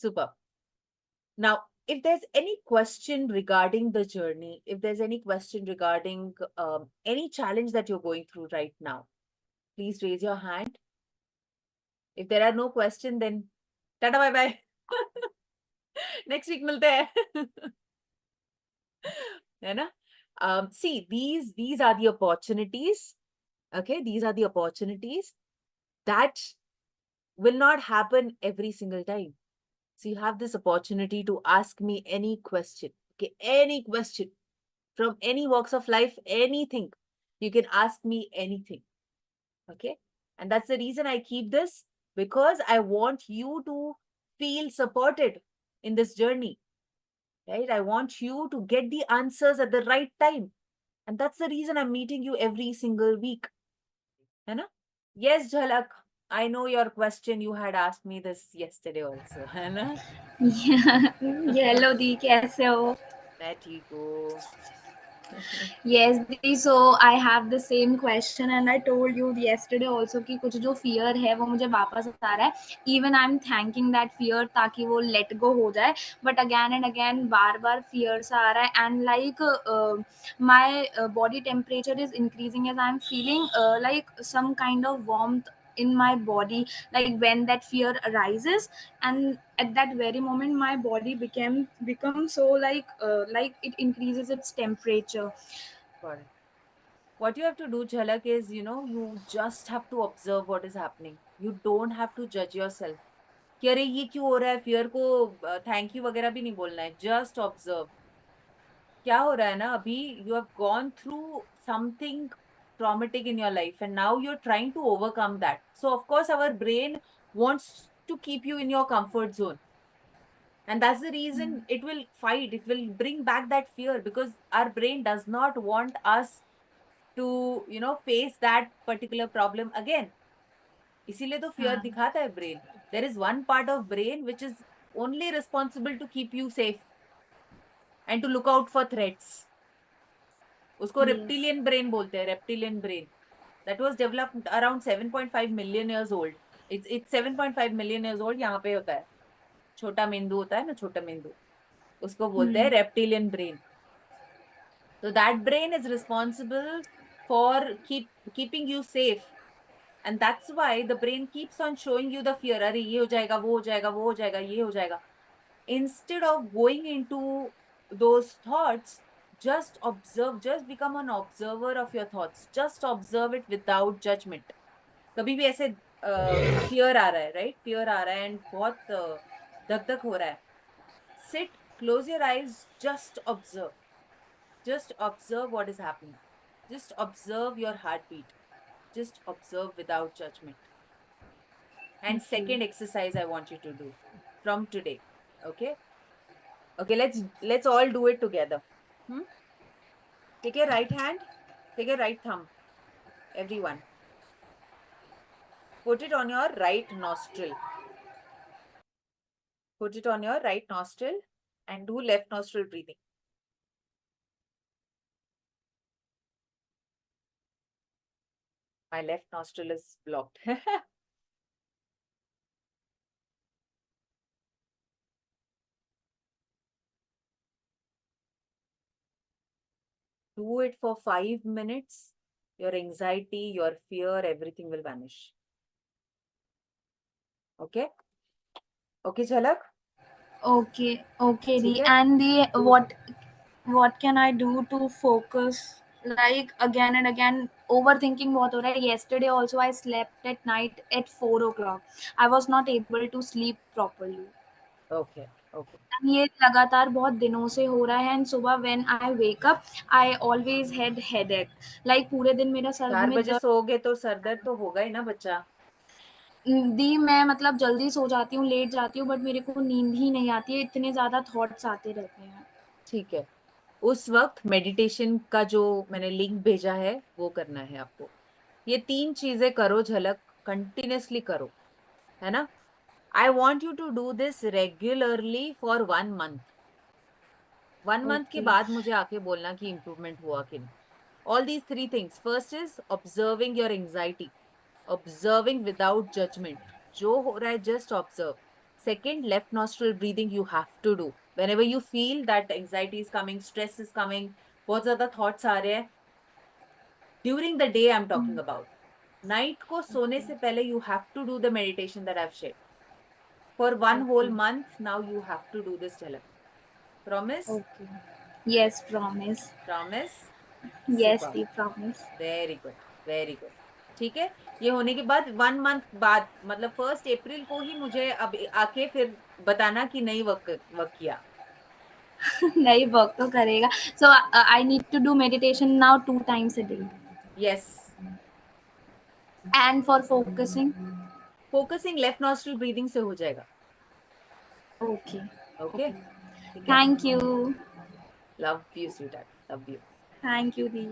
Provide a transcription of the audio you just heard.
Super. Now, if there's any question regarding the journey, if there's any question regarding any challenge that you're going through right now, please raise your hand. If there are no question, then tata bye bye. Next week मिलते हैं. है ना? See, these are the opportunities. Okay, these are the opportunities that will not happen every single time. So you have this opportunity to ask me any question. Okay, any question from any walks of life, anything. You can ask me anything. Okay, and that's the reason I keep this, because I want you to feel supported in this journey. Right? I want you to get the answers at the right time. And that's the reason I'm meeting you every single week. है ना? Yes, Jhalak. I know your question. You had asked me this yesterday also. है ना? Yeah. Hello दी, कैसे हो? मैं ठीक हूँ. Yes the, so I have the same question and I told you yesterday also कि कुछ जो fear है वो मुझे वापस आ रहा है. Even I'm thanking that fear ताकि वो let go हो जाए. But again and again बार-बार fears आ रहा है and like my body temperature is increasing as I'm feeling like some kind of warmth in my body, like when that fear arises, and at that very moment my body becomes so like it increases its temperature. Got it. What you have to do, Jhalak, is, you just have to observe what is happening. You don't have to judge yourself. कि अरे ये क्यों हो रहा है, fear को thank you वगैरह भी नहीं बोलना है. जस्ट ऑब्जर्व क्या हो रहा है ना अभी. You have gone through something traumatic in your life, and now you're trying to overcome that. So of course our brain wants to keep you in your comfort zone, and that's the reason it will fight, it will bring back that fear, because our brain does not want us to face that particular problem again. इसीलिए तो fear हाँ. दिखाता है brain. There is one part of brain which is only responsible to keep you safe and to look out for threats. उसको Yes. reptilian brain बोलते हैं. Reptilian brain that was developed around 7.5 million years old. It's 7.5 million years old. यहाँ पे होता है छोटा मेंदू, होता है ना छोटा मेंदू, उसको बोलते हैं Hmm. reptilian brain. So that brain is responsible for keeping you safe, and that's why the brain keeps on showing you the fear. अरे ये हो जाएगा, वो हो जाएगा, वो हो जाएगा, ये हो जाएगा. Instead of going into those thoughts, just observe, just become an observer of your thoughts. Just observe it without judgment. कभी भी ऐसे fear आ रहा है, right? Fear आ रहा है and बहुत धक धक हो रहा है. Sit, close your eyes, just observe. Just observe what is happening. Just observe your heartbeat. Just observe without judgment. And Okay. second exercise I want you to do from today. Okay? Okay, let's all do it together. Hmm? Take your right hand, take your right thumb, everyone. Put it on your right nostril. Put it on your right nostril and do left nostril breathing. My left nostril is blocked. Do it for 5 minutes. Your anxiety, your fear, everything will vanish. Okay? Okay, Jhalak? Okay. Okay ठीक दी, है? and the what can I do to focus? Like again and again overthinking बहुत हो रहा है. Yesterday also I slept at night at 4 o'clock. I was not able to sleep properly. Okay, okay. And ये लगातार बहुत दिनों से हो रहा है, and सुबह when I wake up I always had headache. Like पूरे दिन मेरा सर 4 में बजे दर्द. सोओगे तो सर दर्द तो होगा ही ना बच्चा. दी मैं मतलब जल्दी सो जाती हूँ, लेट जाती हूँ, बट मेरे को नींद ही नहीं आती है, इतने ज़्यादा थॉट्स आते रहते हैं. ठीक है. उस वक्त मेडिटेशन का जो मैंने लिंक भेजा है वो करना है आपको. ये 3 चीजें करो झलक, कंटिन्यूअसली करो, है ना. I want you to do this regularly for 1 month. 1 month के ओके. बाद मुझे आके बोलना कि इम्प्रूवमेंट हुआ कि नहीं. All these 3 things. First is observing your anxiety, observing without judgement. जो हो रहा है just observe. Second, left nostril breathing you have to do. Whenever you feel that anxiety is coming, stress is coming, बहुत ज़्यादा thoughts आ रहे हैं, during the day I'm talking about. Night को सोने से पहले you have to do the meditation that I've shared. For one whole month, now you have to do this, Jhalak. Promise? Okay. Yes, promise. Promise? Yes, Super. we promise. Very good, very good. ठीक है. ये होने के बाद 1 month बाद, मतलब 1 अप्रैल को ही मुझे अब आके फिर बताना कि नहीं वर्क किया. नहीं वर्क तो करेगा. So I need to do meditation now 2 times a day. Yes. And for focusing? Focusing left nostril breathing से हो जाएगा. Okay. ओके. Okay. ठीक है. Thank you. Love you sweetheart, love you. Thank you, Dee.